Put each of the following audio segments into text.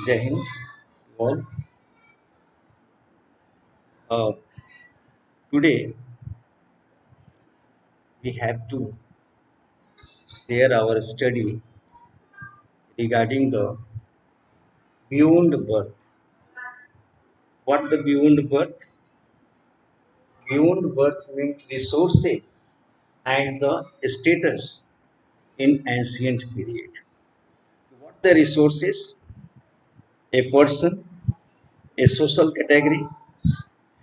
Jai Hind to all. Uh, Today we have to share our study regarding the beyond birth. What the beyond birth? Beyond birth means resources and the status in ancient period. What the resources? A person, a social category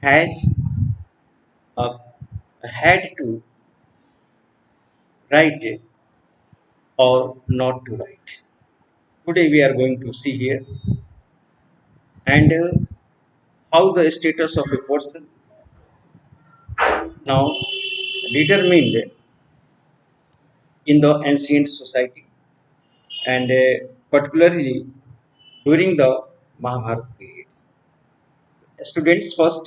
has had to write it or not to write. Today we are going to see here and how the status of a person now determined in the ancient society and particularly during the Mahabharata period. Students first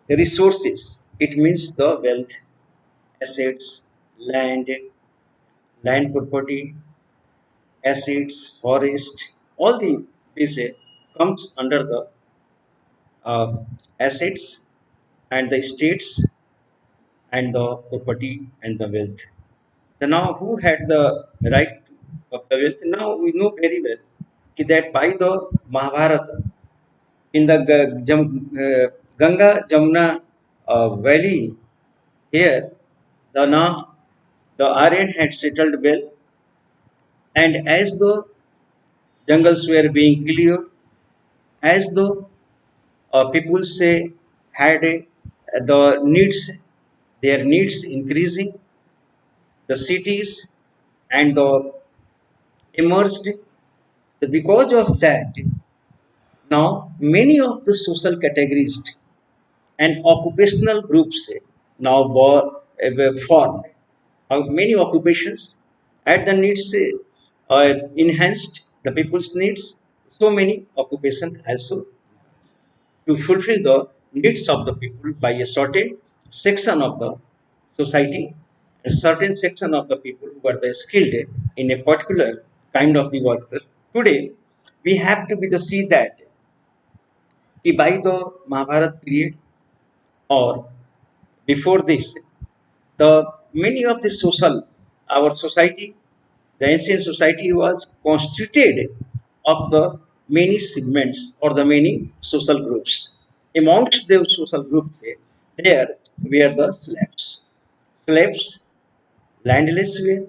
resources, it means the wealth, assets, land, land property, assets, forest, all this comes under the assets and the estates and the property and the wealth. So now, who had the right of the wealth? Now we know very well that by the Mahabharata, in the Ganga Jamuna valley, here the now the Aryan had settled well, and as the jungles were being cleared, as the people say had the needs, their needs increasing, the cities and the emerged. Because of that, now many of the social categories and occupational groups now were formed. Many occupations at the needs enhanced the people's needs. So many occupations also to fulfill the needs of the people by a certain section of the society, a certain section of the people who are the skilled in a particular kind of the work. Today, we have to be the see that by the Mahabharat period or before this, the many of the social, our society, the ancient society was constituted of the many segments or the many social groups. Amongst those social groups, there were the slaves. Slaves, landless were,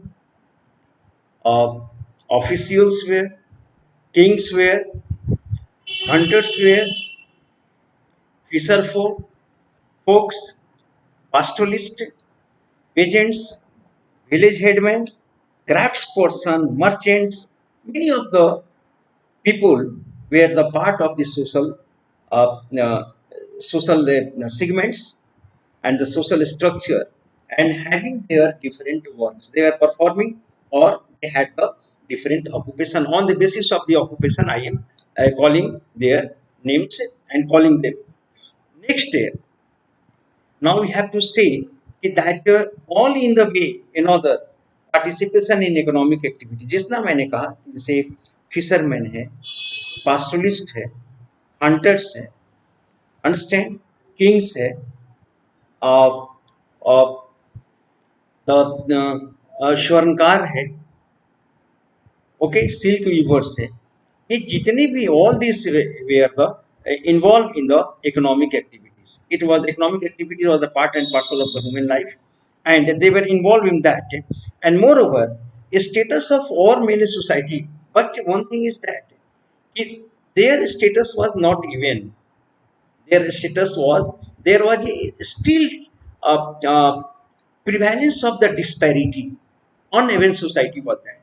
uh, officials were, kings were, hunters were, fisher folks, pastoralists, peasants, village headmen, craftsperson, merchants, many of the people were the part of the uh, uh, social segments and the social structure and having their different works they were performing or they had the different occupation. On the basis of the occupation, I am calling their names and calling them. Next year, now we have to say that all in the way another participation in economic activity, जितना मैंने कहा जैसे fisherman है, पास्टोलिस्ट है, hunters है, understand, Kings है, स्वर्णकार है, okay, silk viewers है, ये जितने भी all this where the involved in the economic activities. It was economic activity was the part and parcel of the human life, and they were involved in that. And moreover, a status of all male society. But one thing is that their status was not even. Their status was there was still prevalence of the disparity. Uneven society was that.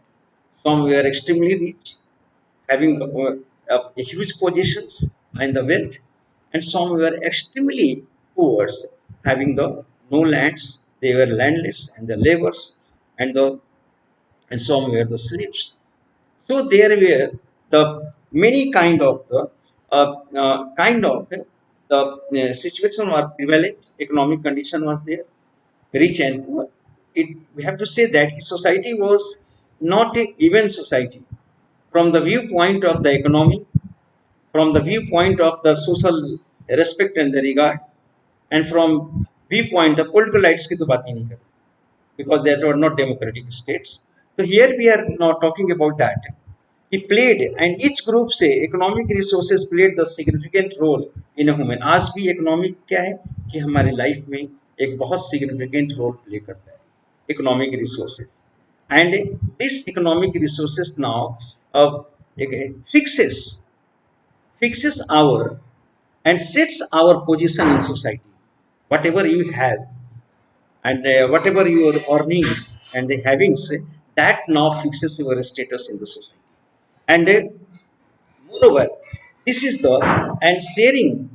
Some were extremely rich, having huge positions and the wealth, and some were extremely poor, having the no lands. They were landless and the laborers, and the and some were the slaves. So there were the many kind of the situation was prevalent. Economic condition was there, rich and poor. It we have to say that society was not a even society from the viewpoint of the economy from the viewpoint of the social respect and the regard, and from viewpoint of political rights की तो बात ही नहीं कर, because they were not democratic states. So here we are not talking about that. He played, and each group से economic resources played the significant role in a human. आज भी economic क्या है कि हमारे life में एक बहुत significant role play करता है economic resources, and this economic resources now uh, fixes our and sets our position in society. Whatever you have and whatever you are earning and the havings, that now fixes your status in the society. And moreover, this is the and sharing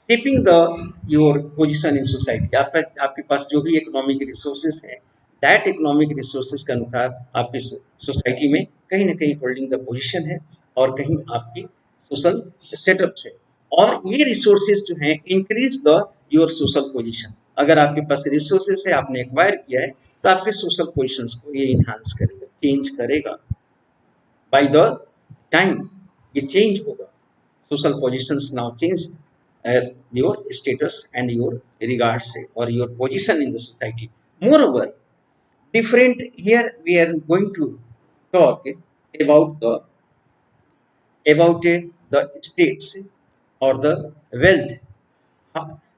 shaping the your position in society. आपका आपके पास जो भी economic resources है, that economic resources के अनुसार आप इस society में कहीं ना कहीं holding the position है और कहीं आपकी social setup है, और ये resources जो हैं increase the your social position. अगर आपके पास resources है, आपने acquire किया है, तो आपके social positions को ये enhance करेगा, change करेगा. By the time ये change होगा, social positions now change your status and your regards or your position in the society. Moreover, different here we are going to talk about the states or the wealth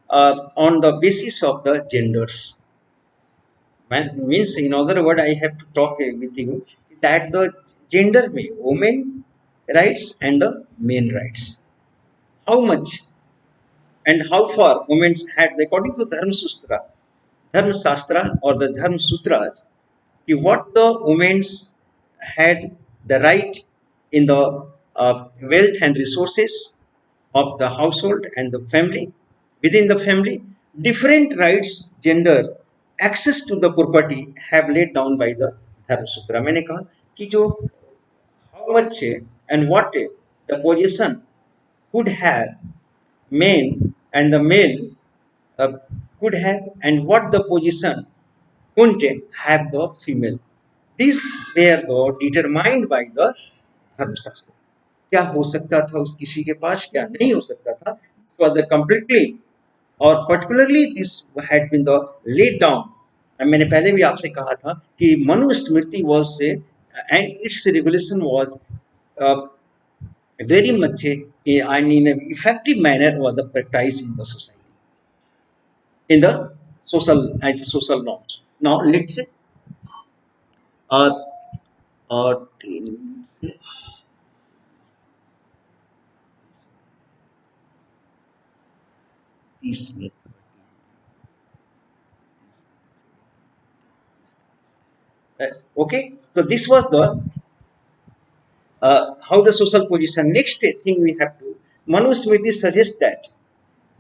on the basis of the genders. Means in other word, I have to talk with you that the gender में women rights and the men rights. How much and how far women had, according to Dharma Shastra or the Dharma Sutras, what the women had the right in the wealth and resources of the household and the family, within the family, different rights, gender, access to the property have laid down by the Dharma Sutra. मैंने कहा कि जो how much and what the position could have men and the male could have, and what the position couldn't have the female. These were the determined by the धर्मशास्त्र. क्या हो सकता था उस किसी के पास, क्या नहीं हो सकता था, was the completely or particularly this had been the laid down. मैंने पहले भी आपसे कहा था कि Manusmriti was and its regulation was very much and in an effective manner was the practice in the society, in the social as social norms. Now let's say uh, uh, this okay, so this was the how the social position. Next thing we have to, Manusmriti suggests that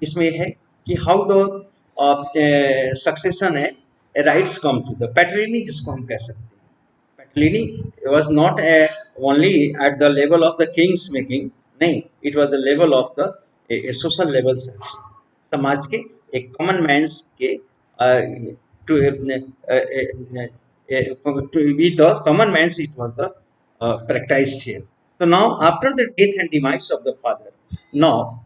इसमें है कि how the succession है rights come to the paternity, जिसको हम कह सकते हैं. Paternity was not only at the level of the kings making, नहीं, it was the level of the social levels, समाज के एक कॉमन मैन्स के to to be the common man's, it was the practiced here. So now after the death and demise of the father, now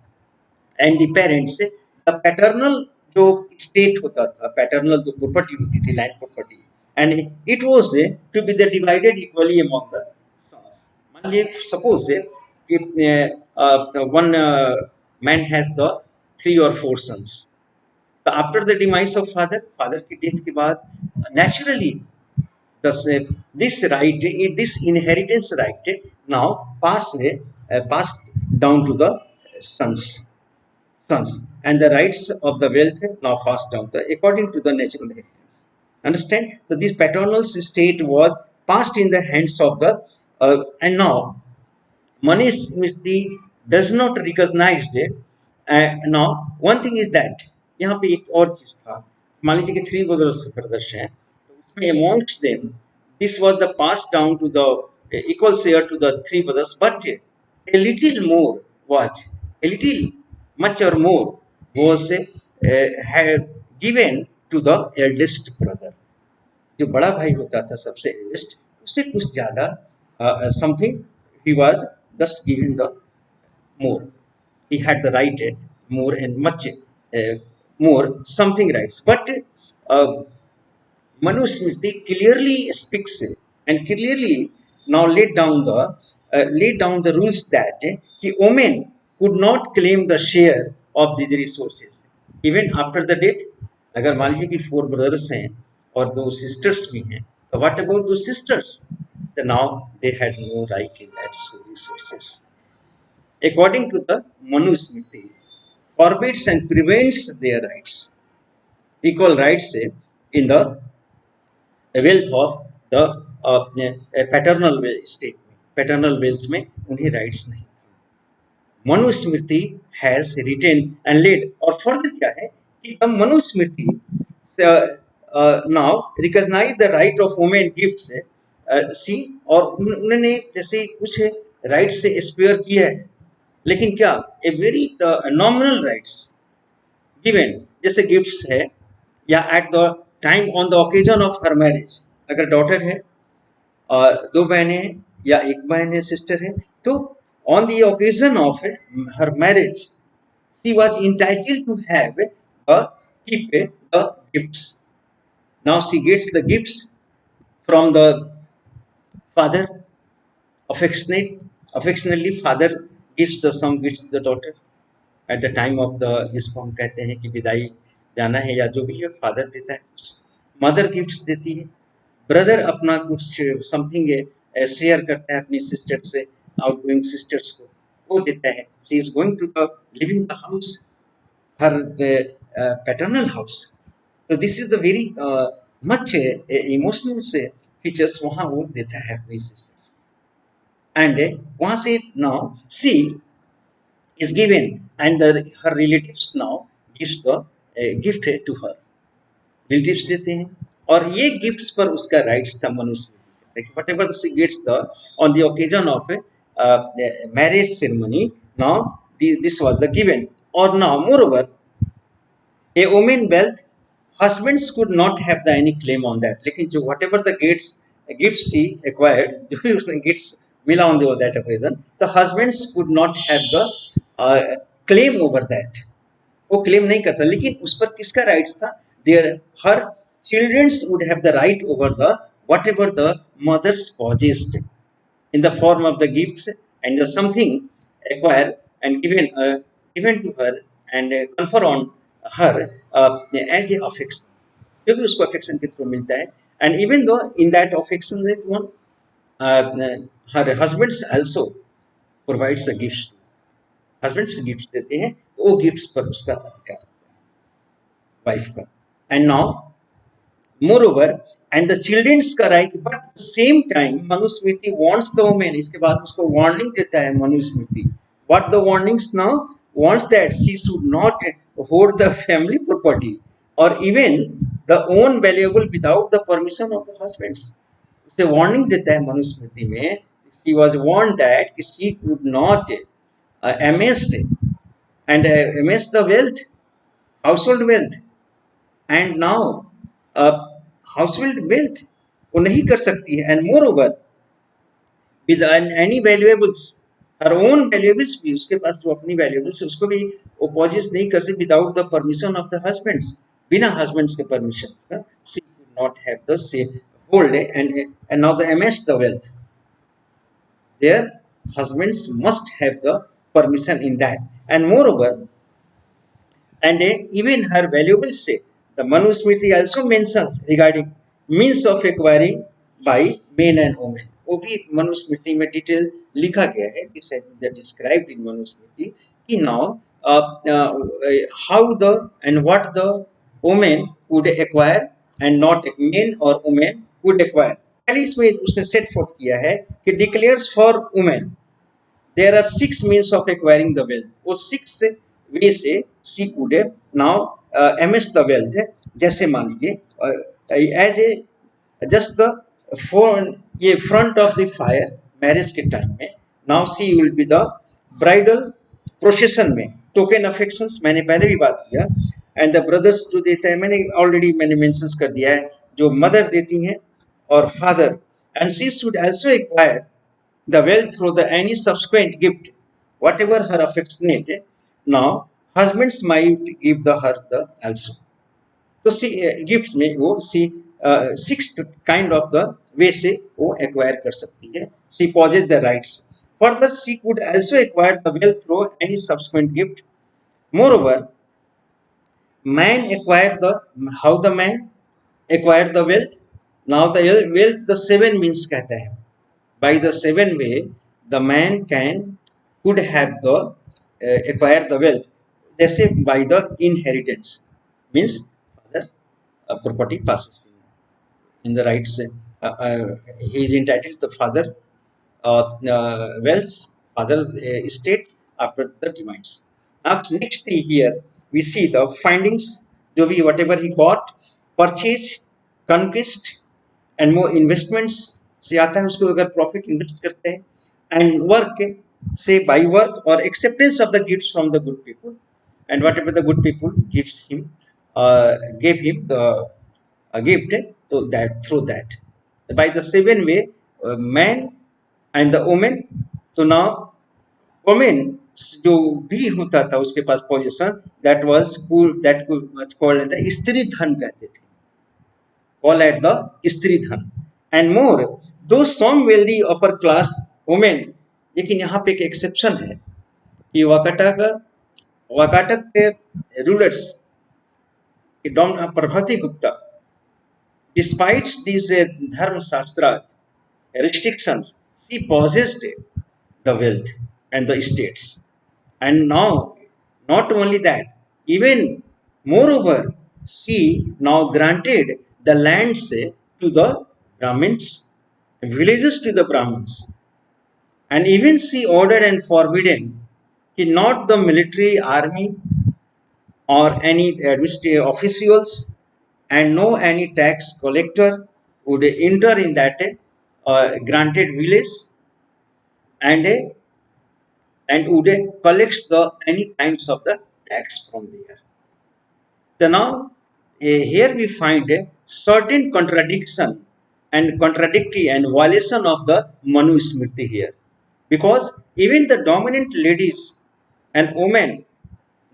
and the parents, the paternal जो state होता था, paternal जो property होती थी, land property, and it was to be the divided equally among the sons. मान लीजिए suppose कि one man has the 3 or 4 sons. तो after the demise of father की डेथ के बाद naturally this right, this inheritance right now passed down to the sons, and the rights of the wealth now passed down according to the natural inheritance. Understand? So this paternal state was passed in the hands of the and now Manusmriti does not recognize it. Now one thing is that यहाँ पे एक और चीज था. मान लीजिए कि 3 brothers हैं, तो उसमें amongst them this was the passed down to the equal share to the 3 brothers, but a little more was a little much or more was had given to the eldest brother. जो बड़ा भाई होता था सबसे eldest, उससे कुछ ज्यादा something he was just giving the more. he had the right more and much more something rights. But uh, Manusmriti clearly speaks and clearly now laid down the rules that women could not claim the share of these resources even after the death. अगर मान लीजिए कि 4 brothers हैं और 2 sisters भी हैं, तो what about those sisters? So now they had no right in that resources. According to the Manusmriti, forbids and prevents their rights, equal rights in the wealth of the paternal state में, paternal wealth में उन्हें rights नहीं। Manusmriti has written and laid, और further क्या है कि the Manusmriti now recognise the right of women gifts see, और उन्होंने जैसे कुछ राइट्स से स्पेयर किया है, लेकिन क्या a very nominal rights given, जैसे गिफ्ट्स है या eight the time on the occasion of her marriage, अगर डॉटर है और 2 बहनें या 1 बहन है, सिस्टर है, तो on the occasion of her marriage she was entitled to have keep the gifts. Now she gets the gifts from the father, affectionately father gives the some gifts the daughter at the time of the, जिसको हम कहते हैं कि विदाई जाना है या जो भी है, फादर देता है कुछ, मदर गिफ्ट्स देती है, ब्रदर अपना कुछ समथिंग शेयर करता है अपनी सिस्टर से, आउट गोइंग सिस्टर्स को वो देता है। She is going to the living the house, her paternal house, तो this is the very much emotional से फीचर्स वहाँ वो देता है अपनी सिस्टर्स, एंड वहाँ से now she is given and her relatives now gives the gift to her, relatives देते हैं, और ये गिफ्ट्स पर उसका राइट्स था Manusmriti, whatever she gets the on the occasion of marriage ceremony, now this was the given, और now moreover a women wealth husbands could not have the any claim on that, लेकिन जो whatever the gifts he acquired, जो भी उसने gifts मिला on that occasion, the husbands could not have the claim over that, वो क्लेम नहीं करता, लेकिन उस पर किसका राइट्स था? There her childrens would have the right over the whatever the mothers possessed in the form of the gifts and something acquire and given to her and confer on her as a affection, जो भी उसको affection के through मिलता है, and even though in that affection that one her husbands also provides the gifts, husbands gift देते हैं, तो वो गिफ्ट्स पर उसका अधिकार वाइफ का, and now moreover and the childrens का right, but same time Manusmriti wants the women, इसके बाद उसको वार्निंग देता है Manusmriti, what the warnings now, wants that she should not hold the family property और even the own valuable without the permission of the husbands, उसे warning देता है मनुस्मृति में, she was warned that she could not amassed and amassed the wealth, household wealth, and now household wealth वो नहीं कर सकती है, and moreover with any valuables, her own valuables भी, उसके पास जो अपनी valuables है उसको भी वो possess नहीं कर सकती without the permission of the husbands, बिना husbands के permissions का she could not have the same hold and now the amassed the wealth, their husbands must have the permission in that, and moreover and even her valuables say, the Manusmriti also mentions regarding means of acquiring by men and women, वो भी मनुस्मृति में detail लिखा गया है, this has been described in Manusmriti कि now how the and what the women could acquire and not men or women could acquire, पहले इसमें उसने सेट फोर्थ किया है कि declares for women there are 6 means of acquiring the wealth, वो 6 वे से she could now amass the wealth, जैसे मान लीजिए एज ए जस्ट द ये front of the fire marriage के टाइम में, now she will be the bridal procession में token affections, मैंने पहले भी बात किया, एंड द ब्रदर्स जो देता है मैंने मेंशंस कर दिया है, जो मदर देती हैं और father, and she should also acquire the wealth through the any subsequent gift, whatever her affectionate Now husbands might give the her the also. तो सी गिफ्ट्स में वो she six kind of the way से वो acquire कर सकती है. She possess the rights. Further she could also acquire the wealth through any subsequent gift. Moreover, man acquire the how the man acquire the wealth. Now the wealth the seven means कहता है. By the seven way the man can could have the acquire the wealth. जैसे by the inheritance means father property passes in the rights. He is entitled to the father wealth, father's estate after the demise. Next thing here we see the findings. जो भी whatever he got, purchase, conquest and more investments से आता है उसको अगर profit invest करते हैं and work से बाई वर्क और acceptance of the gifts from the good people and whatever the good people gives him gave him the gift so that through that by the seven way man and the woman. तो now woman जो भी होता था उसके पास position that was that was called the stridhan कहते थे. Call at the स्त्री धन and more those some wealthy upper class women. लेकिन यहाँ पे एक एक्सेप्शन है कि वाकाटक के rulers Prabhati Gupta despite these dharma shastra restrictions she possessed the wealth and the estates. And now not only that, even moreover she now granted the lands to the Brahmins, villages to the Brahmins, and even she ordered and forbidden not the military army or any administrative officials and no any tax collector would enter in that granted village and would collect the any kinds of the tax from there. So now here we find a certain contradiction and contradictory and violation of the Manu Smriti here, because even the dominant ladies and women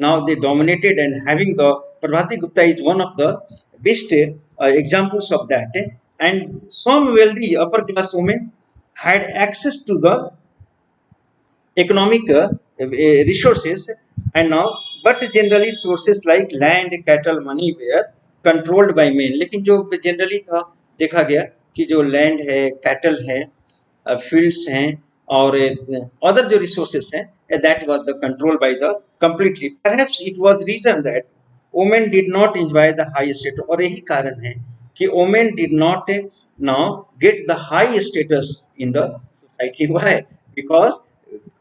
now they dominated and having the Prabhati Gupta is one of the best examples of that. And some wealthy upper class women had access to the economic resources and now but generally sources like land cattle money were controlled by men. लेकिन जो generally था देखा गया कि जो land है cattle है fields हैं और अदर जो रिसोर्सेस हैं that was the control by the completely. Perhaps it was reason that women did not enjoy the high status. और यही कारण है कि women did not now get the high status in the society. Why? Because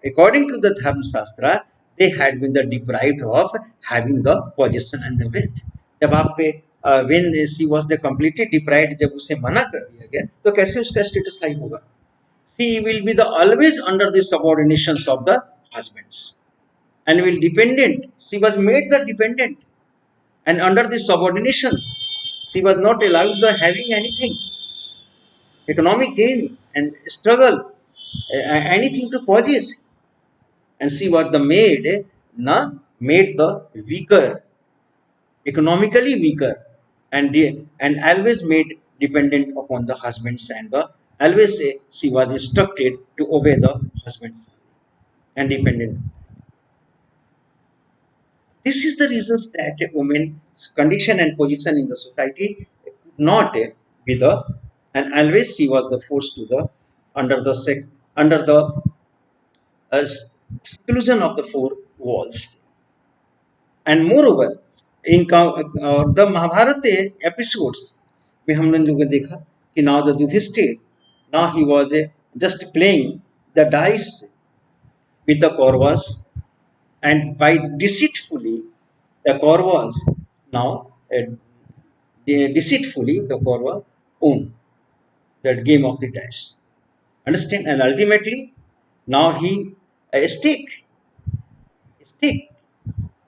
according to the Dharma Shastra, they had been the deprived of having the possession and the wealth. जब आप पे when she was the completely deprived, जब उसे मना कर दिया गया तो कैसे उसका स्टेटस हाई होगा? She will be the always under the subordinations of the husbands and will dependent. She was made the dependent and under the subordinations. She was not allowed the having anything, economic gain and struggle, anything to possess. And she was the made the weaker, economically weaker, and always made dependent upon the husbands and the always she was instructed to obey the husbands and dependent. This is the reasons that a woman's condition and position in the society could not be the, and always she was the forced to the under the under the seclusion of the four walls. And moreover in the Mahabharata episodes में हम लोगों ने देखा कि now the Yudhishthir now he was just playing the dice with the Kauravas and by deceitfully the Kauravas now deceitfully the Kaurava own that game of the dice. Understand? And ultimately now he stake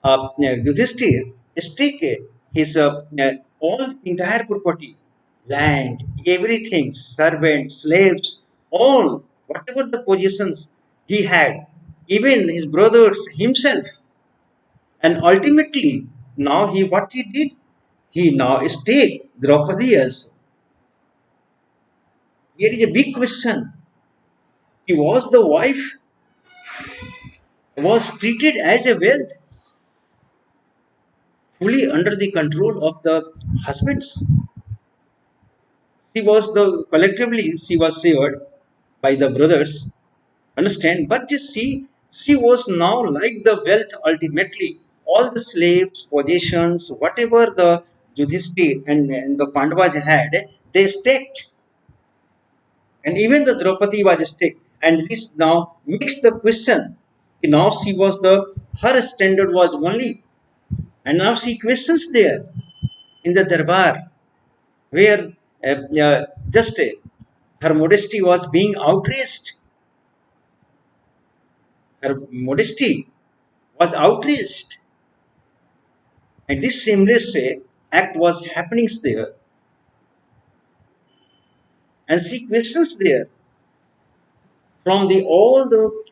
Yudhishthir stake his all entire property, land, everything, servants, slaves, all whatever the possessions he had, even his brothers, himself, And ultimately, now he what he did? He now stayed Draupadi also. Here is a big question. He was the wife, was treated as a wealth, fully under the control of the husbands. She was the collectively she was saved by the brothers. Understand? But she was now like the wealth ultimately. All the slaves, possessions, whatever the Yudhishthir and the Pandavas had, they staked. And even the Draupadi was staked. And this now makes the question. Now she was the her standard was only, and now she questions there in the darbar where just her modesty was being outraged. Her modesty was outraged. And this seamless act was happening there. And she questions there from the all the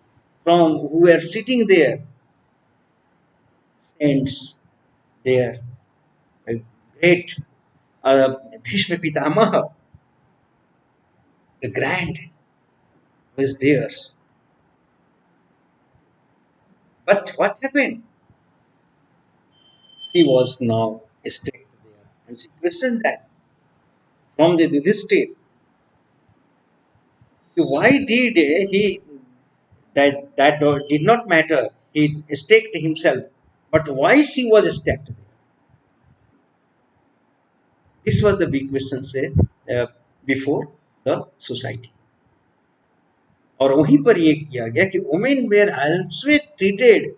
from who were sitting there, saints there, a great Bhishma Pitamaha, the grand was theirs. But what happened? She was now staked there. And she questioned that from the Yudhishthir. Why did he that did not matter. He staked himself. But why she was staked? This was the big question say before the society. और वहीं पर ये किया गया कि women were also treated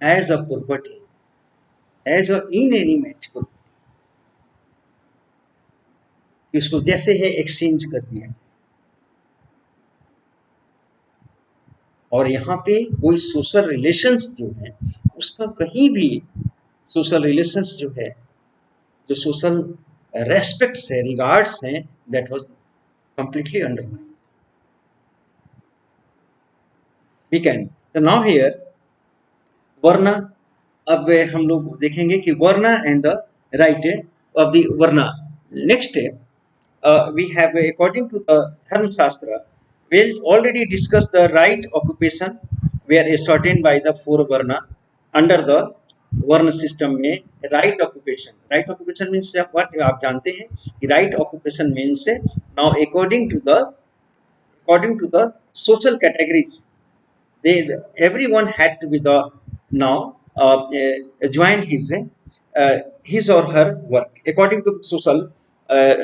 as a property, as a inanimate property. इसको जैसे है एक्सचेंज कर दिया. और यहाँ पे कोई सोशल रिलेशंस जो है उसका कहीं भी सोशल रिलेशंस जो है जो सोशल रेस्पेक्ट्स है रिगार्ड्स हैं that was completely undermined. We can तो नाउ हियर वर्ण. अब हम लोग देखेंगे कि varna and the right of the varna. Next we have according to the dharma shastra we already discussed the right occupation were ascertained by the four varna under the वर्ण system में. Right occupation means what आप जानते हैं कि right occupation means now according to the social categories they everyone had to be the now join his or her work according to the social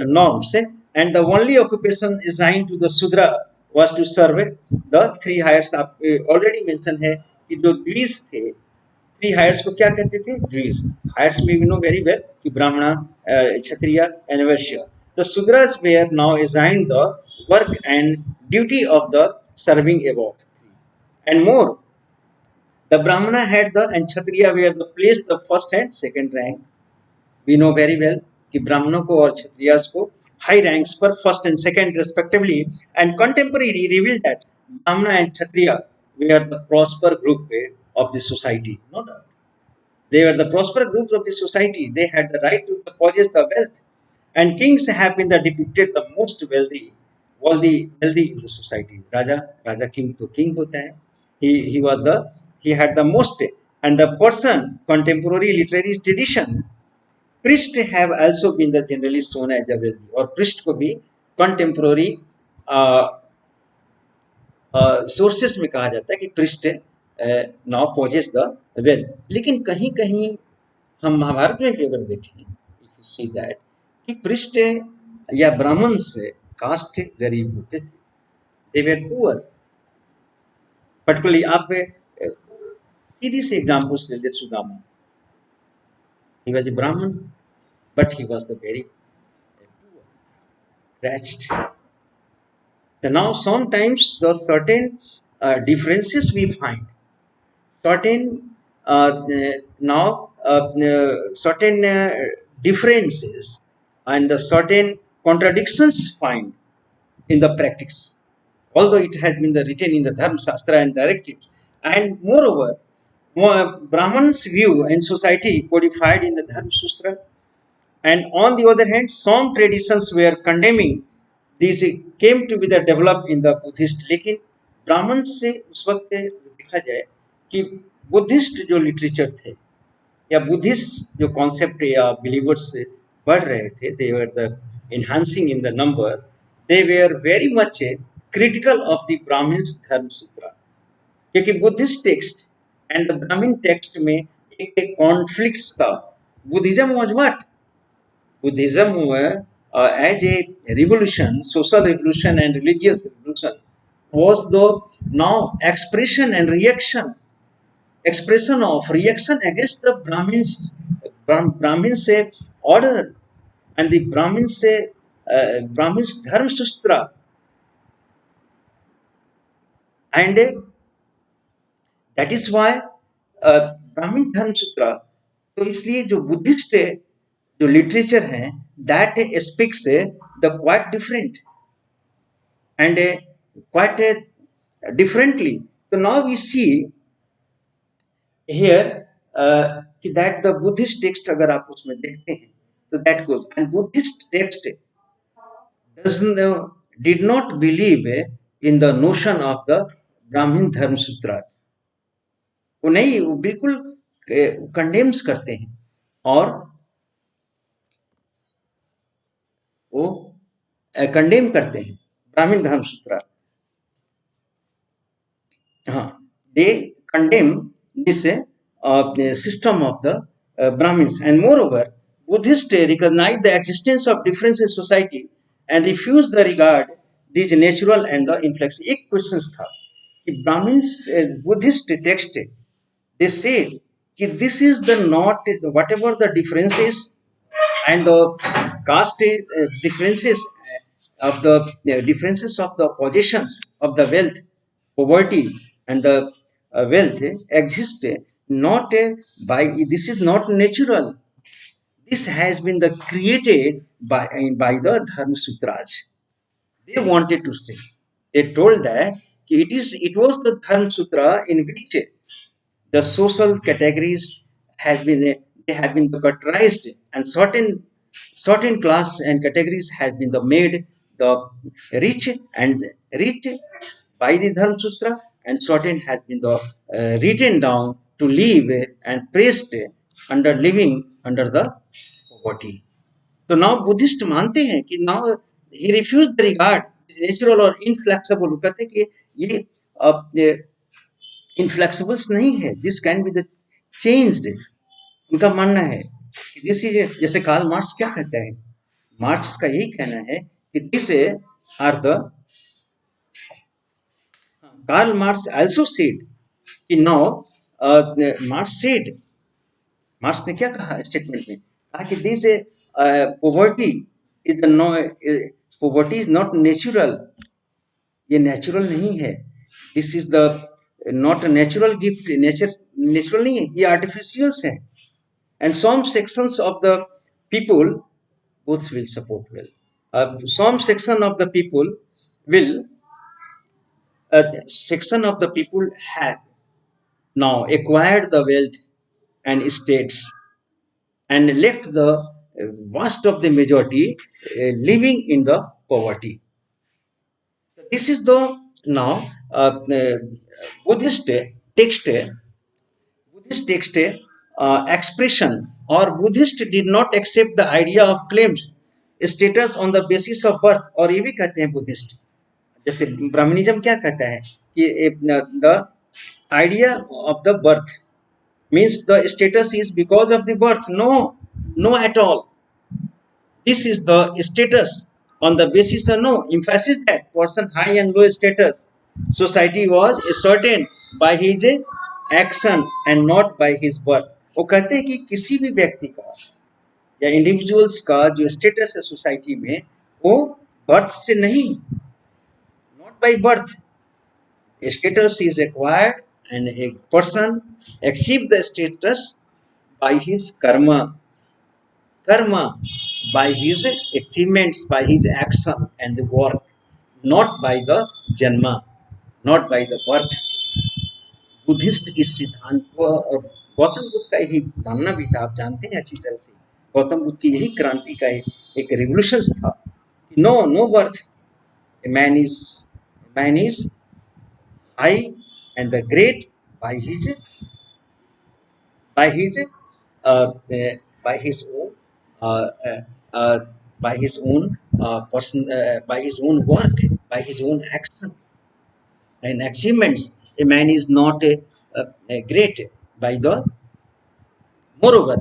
norms and the only occupation assigned to the Sudra was to serve the three hires. आप already mentioned है कि जो द्विज थे three heirs को क्या कहते थे द्विज हायर्स में वी नो वेरी वेल कि ब्राह्मण क्षत्रिय and Vysya. The Sudras were now assigned the work and duty of the serving above. And more, the Brahmana had the and Kshatriya were the placed the first and second rank. We know very well कि ब्राह्मणों को और क्षत्रियास को high ranks पर first and second respectively and contemporary reveal that Brahmin and Kshatriya were the prosper group of the society. No doubt. They were the prosper groups of the society. They had the right to possess the wealth. And kings have been the depicted the most wealthy in the society. Raja king to king hota hai. He was the he had the most and the person contemporary literary tradition. Priests have also been the generally shown as a wealthy और priest को भी contemporary sources में कहा जाता है कि priest now possess the wealth. लेकिन कहीं कहीं हम महाभारत में भी अगर देखें see that कि priest या ब्राह्मण से कास्ट गरीब होते थे. They were poor. Particularly आप सीधी सी एग्जाम्पल से ले Sudama. He was a Brahmin, but he was the very wretched. Now sometimes the certain differences we find, certain certain differences and the certain contradictions find in the practice, although it has been written in the Dharma Shastra and directives. And moreover, Brahman's view and society codified in the Dharma Sutra, and on the other hand, some traditions were condemning these came to be the developed in the Buddhist. लेकिन ब्राह्मण से उस वक्त देखा जाए कि Buddhist जो literature थे या बुद्धिस्ट जो कॉन्सेप्ट या बिलीवर्स बढ़ रहे थे, they were the enhancing in the number, they were very much critical of the Brahmins धर्म सूत्र, क्योंकि बुद्धिस्ट टेक्स्ट एंड द ब्राह्मण टेक्स्ट में एक कॉन्फ्लिक्ट्स था. Buddhism was what? Buddhism as a revolution, social revolution and religious revolution, was the now expression of reaction against the Brahmins order and the Brahmins Dharma Sutra, and that is why ब्राह्मण धर्म सूत्र. तो इसलिए जो Buddhist जो literature है that speaks the quite different and quite differently. तो now we see here कि that the Buddhist text अगर आप उसमें देखते हैं तो that goes and Buddhist text did not believe in the notion of the ब्राह्मण धर्म सूत्र. वो नहीं, वो बिल्कुल कंडेम्स करते हैं और वो कंडेम करते हैं ब्राह्मण धर्म सूत्र. हाँ, they condemn this system of the Brahmins, and moreover Buddhists recognize the existence of difference in society and refuse the regard these natural and the inflexible. एक क्वेश्चन था कि Brahmans Buddhist text they said that this is the not whatever the differences and the caste differences of the differences of the possessions of the wealth, poverty and the wealth exist not by this is not natural. This has been the created by the Dharma Sutras. They wanted to say, they told that it was the Dharma Sutra in which the social categories has been they have been categorized, and certain class and categories has been the made the rich and rich by the Dharma Sutra, and certain has been the written down to live and praised under living under the poverty. तो now Buddhist मानते हैं कि now he refuse the regard natural और inflexible. वो कहते हैं कि ये इनफ्लेक्सिबल्स नहीं है, this can be the changed. उनका मानना है कि दिस इज जैसे कार्ल मार्क्स क्या कहता है, मार्क्स का यही कहना है कि this are the Karl Marx also said कि नाउ मार्क्स ने क्या कहा स्टेटमेंट में, कहा कि this poverty is the no poverty is not natural. ये नेचुरल नहीं है. This is the not natural gift. Natural नहीं है, ये आर्टिफिशियल्स है. And some sections of the people both will support well. Some section of the people will section of the people have now acquired the wealth and estates and left the vast of the majority living in the poverty. This is the now Buddhist text expression, or Buddhist did not accept the idea of claims status on the basis of birth. और ये भी कहते हैं Buddhist, जैसे Brahmanism क्या कहता है कि the idea of the birth means the status is because of the birth. No at all. This is the status on the basis of no emphasis that person high and low status. Society was ascertained by his action and not by his birth. वो कहते हैं कि किसी भी व्यक्ति का या individuals का जो स्टेटस है सोसाइटी में वो बर्थ से नहीं, not by birth. Status is acquired and a person achieve the status by his karma by his achievements, by his action and the work, not by the janma, not by the birth. Buddhist इस सिद्धांत को, और गौतम बुद्ध का यही मानना भी था, आप जानते हैं अच्छी तरह से, गौतम बुद्ध की यही क्रांति का एक रिवोल्यूशन था। No no birth, man is man is high and the great by his by his uh, uh, by his own uh, uh, uh, by his own person, by his own work, by his own action and achievements. A man is not a great by the moreover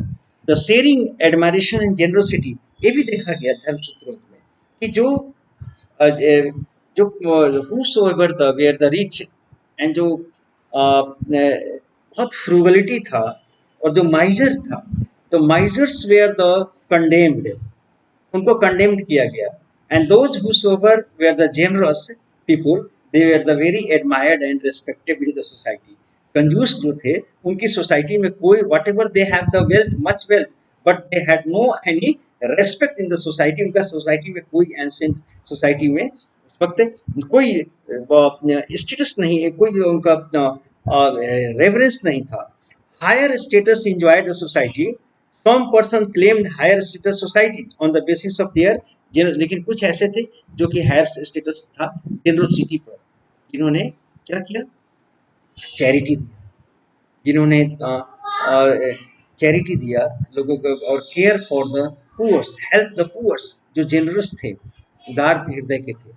the sharing admiration and generosity, ये भी देखा गया धर्म सूत्रों में कि जो जो whosoever the were the rich and जो बहुत फ्रूगलिटी था और जो माइजर था, तो माइजर्स वेयर द कंडेम्ड, उनको कंडेम्ड किया गया। And those whosoever were the generous people, they were the very admired and respected in the society. कंजूस जो थे उनकी सोसाइटी में कोई whatever they have the wealth much wealth but they had no any respect in the society. उनका society में कोई ancient society में उस वक्त कोई स्टेटस नहीं है, कोई उनका रेवरेंस नहीं था। Higher status enjoyed the society, some person claimed higher status society on the basis of their लेकिन कुछ ऐसे थे जो कि हायर स्टेटस था जेनरोसिटी पर, जिन्होंने क्या किया, चैरिटी दी, जिन्होंने चैरिटी दिया लोगों को, और care for the poors, help the poors, जो जेनरस थे, उदार हृदय के थे,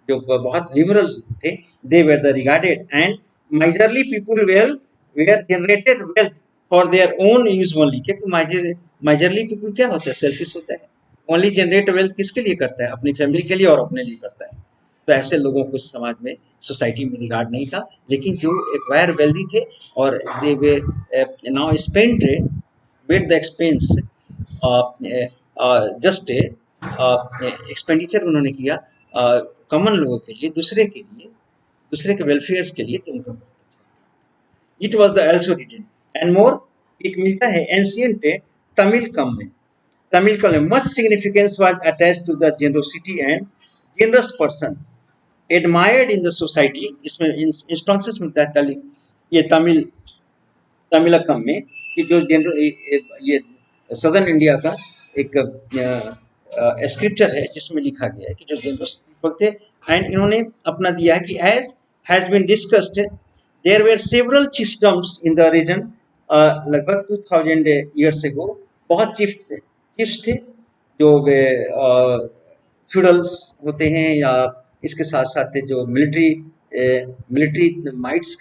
जो बहुत लिबरल थे, they were the regarded and miserly people were generated wealth for their own use only. क्योंकि माइजरली पीपुल क्या होता है, सेल्फिश होता है, ओनली जनरेट वेल्थ किसके लिए करता है, अपनी फैमिली के लिए और अपने लिए करता है। तो ऐसे लोगों को समाज में, सोसाइटी में रिगार्ड नहीं था। लेकिन जो एक्वायर वेल्दी थे और they way now spend with the expense, just expenditure उन्होंने किया कॉमन लोगों के लिए, दूसरे के लिए, दूसरे के वेलफेयर के लिए, तो उनको it was the also written and more. एक मिलता है एंशियंट तमिल कम में, तमिल कम में much significance was attached to the generosity and generous person admired in the society. इसमें इंस्टेंसेस मिलता है ये तमिल तमिलकम में कि जो ये सदर्न इंडिया का एक स्क्रिप्चर है जिसमें लिखा गया है कि जो जेनरस पीपल थे, एंड इन्होंने अपना दिया है कि as has been discussed there were several chiefdoms in the region. लगभग 2000 ईयर्स एगो बहुत चिफ्स थे जो वे फ्यूडल्स होते हैं, या इसके साथ साथ जो मिलिट्री माइट्स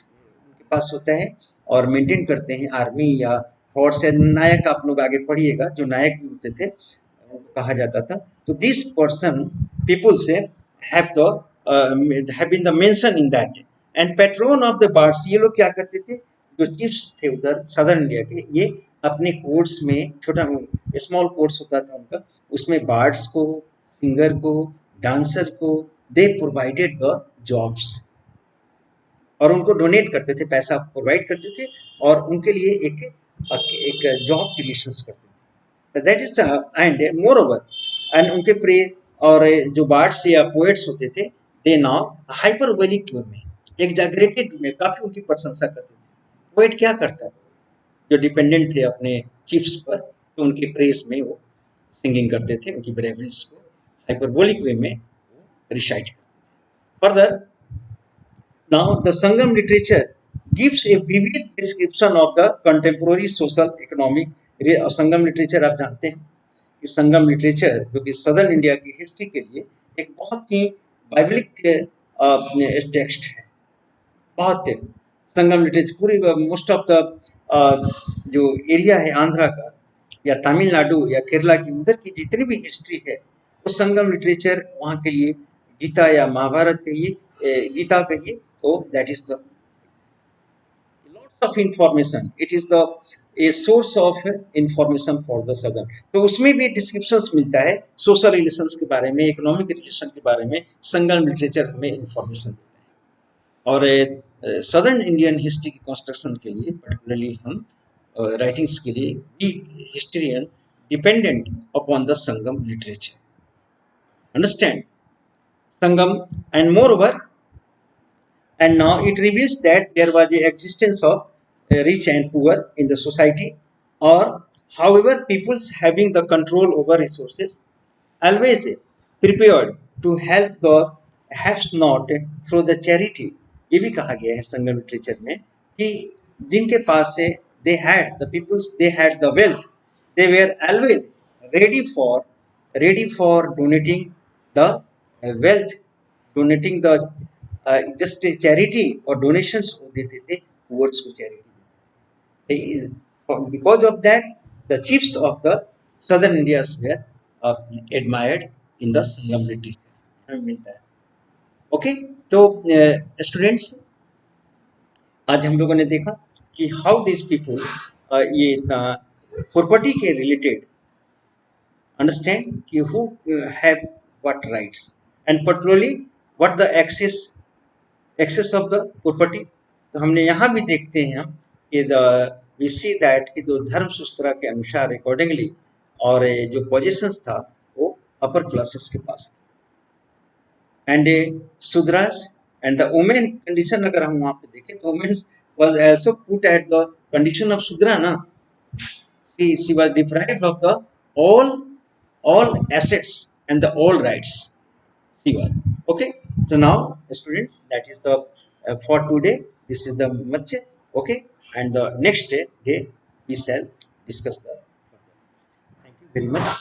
उनके पास होता है और मेंटेन करते हैं आर्मी या फोर्स। नायक आप लोग आगे पढ़िएगा, जो नायक भी होते थे उनको कहा जाता था। तो this person people say have been the mention in that and patron of the bards. ये लोग क्या करते थे, जो चीफ्स थे उधर सदर्न इंडिया के, ये अपने कोर्ट्स में, छोटा स्मॉल कोर्ट्स होता था उनका, उसमें बर्ड्स को, सिंगर को, डांसर को, दे प्रोवाइडेड द जॉब्स, और उनको डोनेट करते थे, पैसा प्रोवाइड करते थे और उनके लिए एक जॉब क्रिएशन करते थे। That is and more over and उनके प्रे और जो बार्ड्स या पोएट्स होते थे, दे नाउ हाइपरबोलिक वे में, एग्जैगरेटेड में काफी उनकी प्रशंसा करते थे। पोएट क्या करता है, जो डिपेंडेंट थे अपने चीफ्स पर, तो उनके प्रेस में वो सिंगिंग करते थे, उनकी ब्रेवरीज को हाइपरबोलिक वे में रिसाइट करते थे। Further now, the Sangam literature gives a vivid description of the contemporary social economic। Sangam literature आप जानते हैं कि संगम लिटरेचर जो कि सदर्न इंडिया की हिस्ट्री के लिए एक बहुत ही बाइबलिक टेक्स्ट है। बहुत संगम लिटरेचर पूरी मोस्ट ऑफ द जो एरिया है आंध्रा का या तमिलनाडु या केरला की, उधर की जितनी भी हिस्ट्री है वो संगम लिटरेचर वहाँ के लिए, गीता या महाभारत कहिए, गीता कहिए, तो that is the lots of information, it is the a source of information for the southern. तो उसमें भी डिस्क्रिप्शंस मिलता है सोशल रिलेशंस के बारे में, इकोनॉमिक रिलेशन के बारे में, संगम लिटरेचर हमें इंफॉर्मेशन देता है। और सदर्न इंडियन हिस्ट्री की कंस्ट्रक्शन के लिए पर्टिकुलरली हम राइटिंग्स के लिए भी historian dependent upon the Sangam literature. Understand? Sangam and more over and now it reveals that there was a existence of rich and poor in the society, or however peoples having the control over resources always prepared to help the have not through the charity. ये भी कहा गया है संगम literature में कि जिनके पास से they had the peoples, they had the wealth, they were always ready for ready for donating the wealth, donating the just a charity or donations वो देते थे towards को charity. Because of that, the chiefs of the southern Indias were admired in the Sangam literature. हमें मिलता है. Okay, तो students आज हम लोगों ने देखा कि हाउ दिस पीपल ये प्रॉपर्टी के related understand who have what rights and particularly what the access of the property. तो हमने यहाँ भी देखते हैं हम कि we see that कि जो धर्म सूत्र के अनुसार accordingly और जो पोजीशंस था वो अपर क्लासेस के पास था and Shudras and the women condition अगर हम वहाँ पे देखें तो women was also put at the condition of shudra na. She was deprived of the all assets and the all rights she was. Okay, so now students, that is the for today this is the much. Okay, and the next day we shall discuss the. Thank you very much.